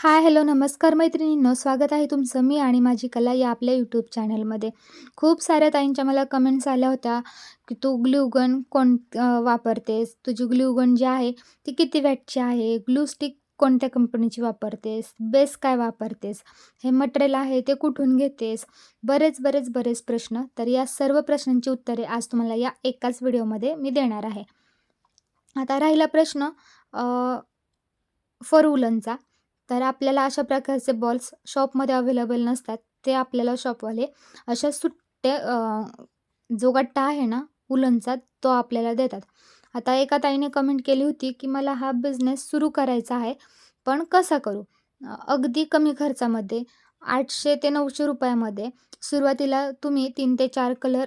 हाय, hello, नमस्कार मैत्रिणींनो. स्वागत आहे तुमचं मी आणि माझी कला या आपल्या यूट्यूब चॅनलमध्ये. खूप साऱ्या ताईंच्या मला कमेंट्स आल्या होत्या, की तू ग्लू गन वापरतेस? तुझी ग्लू गन जी आहे ती किती वॅटची आहे? ग्लू स्टिक कोणत्या कंपनीची वापरतेस? बेस काय वापरतेस? हे मटेरियल आहे ते कुठून घेतेस? बरेच प्रश्न. तर या सर्व प्रश्नांची उत्तरे आज तुम्हाला या एकाच व्हिडिओमध्ये मी देणार आहे. आता राहिला प्रश्न फर वूलनचा. तर आपल्याला अशा प्रकारचे बॉल्स शॉपमध्ये अवेलेबल नसतात. ते आपल्याला शॉपवाले अशा सुट्ट्या जो गट्टा आहे ना वूलनचा तो आपल्याला देतात. आता एका ताईने कमेंट केली होती, की मला हा बिझनेस सुरू करायचा आहे, पण कसा करू? अगदी कमी खर्चामध्ये 800 ते 900 मध्ये सुरुवातीला तुम्ही 3 ते 4 कलर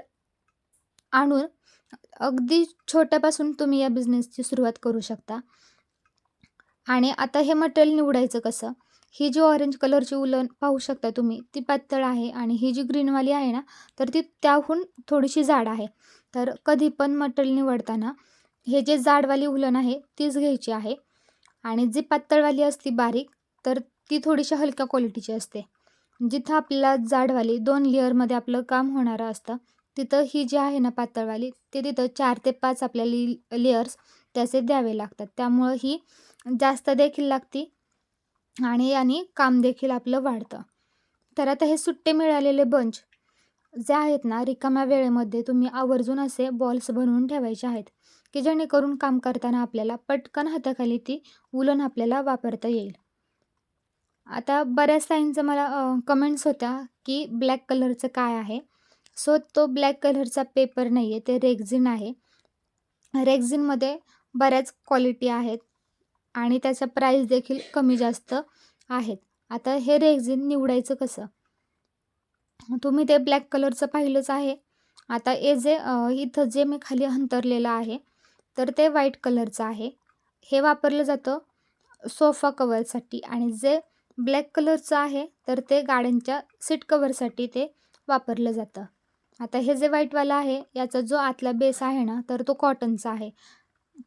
आणून अगदी छोट्यापासून तुम्ही या बिझनेसची सुरुवात करू शकता. आणि आता हे मटेरियल निवडायचं कसं? ही जी ऑरेंज कलरची उलन पाहू शकता तुम्ही, ती पातळ आहे आणि ही जी ग्रीनवाली आहे ना, तर ती त्याहून थोडीशी जाड आहे. तर कधी पण मटेरियल निवडताना हे जे जाडवाली उलन आहे तीच घ्यायची आहे आणि जी पातळवाली असते बारीक, तर ती थोडीशी हलक्या क्वालिटीची असते. जिथं आपल्याला जाडवाली 2 लेयरमध्ये आपलं काम होणारं असतं, तिथं ही जी आहे ना पातळवाली, ते तिथं 4 ते 5 आपल्याला लेयर्स त्याचे द्यावे लागतात. त्यामुळं ही जास्त देखील लागती आणि याने काम देखील आपलं वाढतं. तर आता हे सुट्टे मिळालेले बंच जे आहेत ना, रिकाम्या वेळेमध्ये तुम्ही आवर्जून असे बॉल्स बनवून ठेवायचे आहेत, की जेणेकरून काम करताना आपल्याला पटकन हाताखाली ती वूलन आपल्याला वापरता येईल. आता बऱ्याच ताईंचं मला कमेंट्स होत्या, की ब्लॅक कलरचं काय आहे? सो तो ब्लॅक कलरचा पेपर नाही आहे, ते रेक्झिन आहे. रेक्झिनमध्ये बऱ्याच क्वालिटी आहेत आणि त्याचा प्राईस देखील कमी जास्त आहेत. आता हे रेक्झिन निवडायचं कसं? तुम्ही ते ब्लॅक कलरचं पाहिलंच आहे. आता इथं जे मी खाली अंथरलेलं आहे, तर ते व्हाईट कलरचं आहे. हे वापरलं जातं सोफा कव्हरसाठी आणि जे ब्लॅक कलरचं आहे, तर ते गाड्यांच्या सीट कव्हरसाठी ते वापरलं जातं. आता हे जे व्हाईटवालं आहे, याचा जो आतला बेस आहे ना, तर तो कॉटनचा आहे.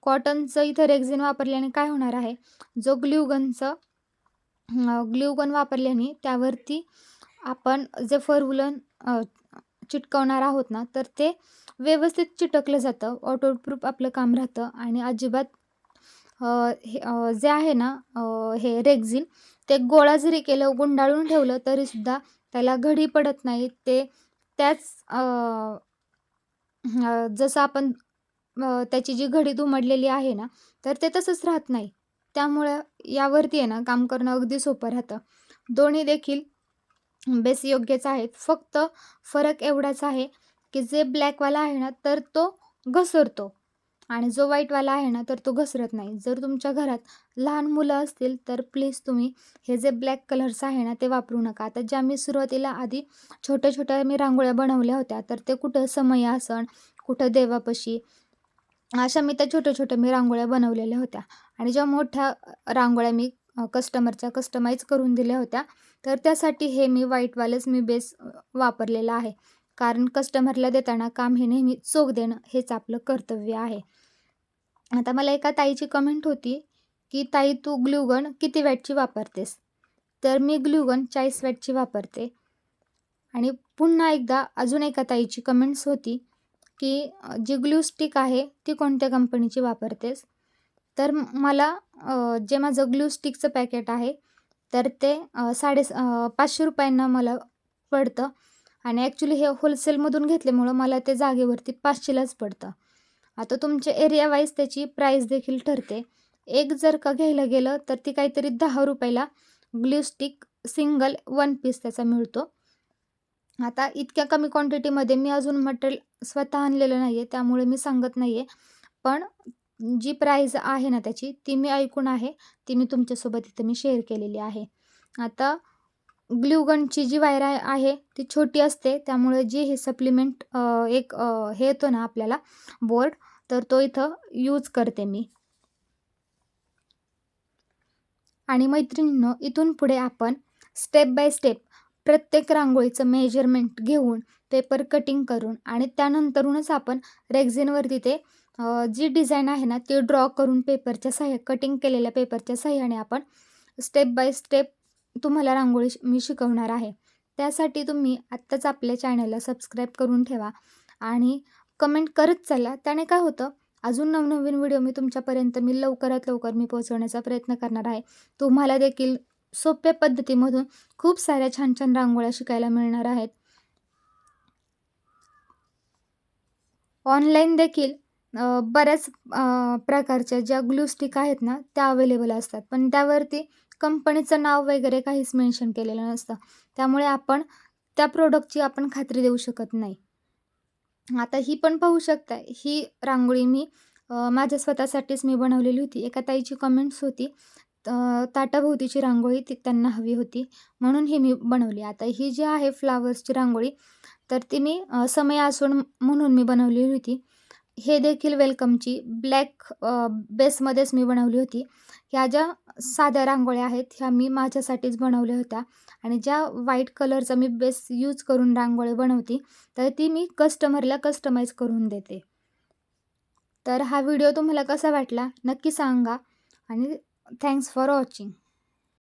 कॉटनचं इथं रेक्झिन वापरल्याने काय होणार आहे, जो ग्लू गन वापरल्याने त्यावरती आपण जे फर वूलन चिटकवणार आहोत ना, तर ते व्यवस्थित चिटकलं जातं. वॉटरप्रूफ आपलं काम राहतं आणि अजिबात जे आहे ना हे रेक्झिन ते गोळा जरी केलं, गुंडाळून ठेवलं तरीसुद्धा त्याला घडी पडत नाही. ते त्याच जसं आपण त्याची जी घडी दुमडलेली आहे ना, तर ते तसंच राहत नाही. त्यामुळं यावरती आहे ना काम करणं अगदी सोपं राहतं. दोन्ही देखील बेस योग्यच आहेत. फक्त फरक एवढाच आहे, की जे ब्लॅकवाला आहे ना, तर तो घसरतो आणि जो व्हाईटवाला आहे ना, तर तो घसरत नाही. जर तुमच्या घरात लहान मुलं असतील, तर प्लीज तुम्ही हे जे ब्लॅक कलर्स आहे ना, ते वापरू नका. आता ज्या मी सुरुवातीला आधी छोट्या-छोट्या मी रांगोळ्या बनवल्या होत्या, तर ते कुठं समईआसन, कुठं देवापाशी अशा मी त्या छोट्या-छोट्या रांगोळ्या बनवलेल्या होत्या आणि ज्या मोठ्या रांगोळ्या मी कस्टमरच्या कस्टमाइज करून दिल्या होत्या, तर त्यासाठी हे मी व्हाईटवालंच बेस वापरलेला आहे. कारण कस्टमरला देताना काम हे नेहमी चोख देणं हेच आपलं कर्तव्य आहे. आता मला एका ताईची कमेंट होती, की "ताई तू ग्लू गन किती वॅटची वापरतेस?" तर मी ग्लू गन 40 वॅटची वापरते. आणि पुन्हा एकदा अजून एका ताईची कमेंट्स होती, की जी ग्लू स्टिक आहे ती कोणत्या कंपनीची वापरतेस? तर मला जे माझं ग्लू स्टिकचं पॅकेट आहे, तर ते ₹500 मला पडतं आणि ॲक्चुअली हे होलसेलमधून घेतल्यामुळं मला ते जागेवरती 500लाच पडतं. आता तुमच्या एरिया वाईज त्याची प्राईस देखील ठरते. एक जर का घ्यायला गेलं तर ती काहीतरी ₹10 ग्लू स्टिक सिंगल 1 पीस त्याचा मिळतो. आता इतक्या कमी क्वांटिटीमध्ये मी अजून मटेरियल स्वतः आणलेलं नाही आहे, त्यामुळे मी सांगत नाही आहे. पण जी प्राईज आहे ना त्याची, ती मी ऐकून आहे. ती मी तुमच्यासोबत इथं मी शेअर केलेली आहे. आता ग्लू गनची जी वायर आहे, ती छोटी असते. त्यामुळे जे हे सप्लिमेंट हे येतो ना आपल्याला बोर्ड, तर तो इथं यूज करते मी. आणि मैत्रिणींनो, इथून पुढे आपण स्टेप बाय स्टेप प्रत्येक रांगोळीचं मेजरमेंट घेऊन, पेपर कटिंग करून आणि त्यानंतरूनच आपण रेक्झिनवरती ते जी डिझाईन आहे ना, ती ड्रॉ करून कटिंग केलेल्या पेपरच्या साहाय्याने आपण स्टेप बाय स्टेप तुम्हाला रांगोळी मी शिकवणार आहे. त्यासाठी तुम्ही आत्ताच आपल्या चॅनलला सबस्क्राईब करून ठेवा आणि कमेंट करत चला. त्याने काय होतं, अजून नवनवीन व्हिडिओ तुमच्यापर्यंत लवकरात लवकर पोहोचवण्याचा प्रयत्न करणार आहे. तुम्हाला देखील सोप्या पद्धतीमधून खूप साऱ्या छान छान रांगोळ्या शिकायला मिळणार आहेत. ऑनलाईन देखील बऱ्याच प्रकारच्या ज्या ग्लू स्टिक आहेत ना, त्या अवेलेबल असतात. पण त्यावरती कंपनीचं नाव वगैरे काहीच मेन्शन केलेलं नसतं. त्यामुळे आपण त्या प्रॉडक्टची खात्री देऊ शकत नाही. आता ही पण पाहू शकता, ही रांगोळी माझ्या स्वतःसाठीच बनवलेली होती. एका ताईची कमेंट्स होती, ताटाभोवतीची रांगोळी त्यांना हवी होती, म्हणून ही मी बनवली. आता ही जी आहे फ्लावर्सची रांगोळी, तर ती समय असून म्हणून मी बनवलेली होती. हे देखील वेलकमची ब्लॅक बेसमध्येच मी बनवली होती. ह्या ज्या साध्या रांगोळ्या आहेत, ह्या मी माझ्यासाठीच बनवल्या होत्या आणि ज्या व्हाईट कलरचा मी बेस यूज करून रांगोळी बनवते, तर ती मी कस्टमरला कस्टमाइज करून देते. तर हा व्हिडिओ तुम्हाला कसा वाटला नक्की सांगा आणि थँक्स फॉर वॉचिंग.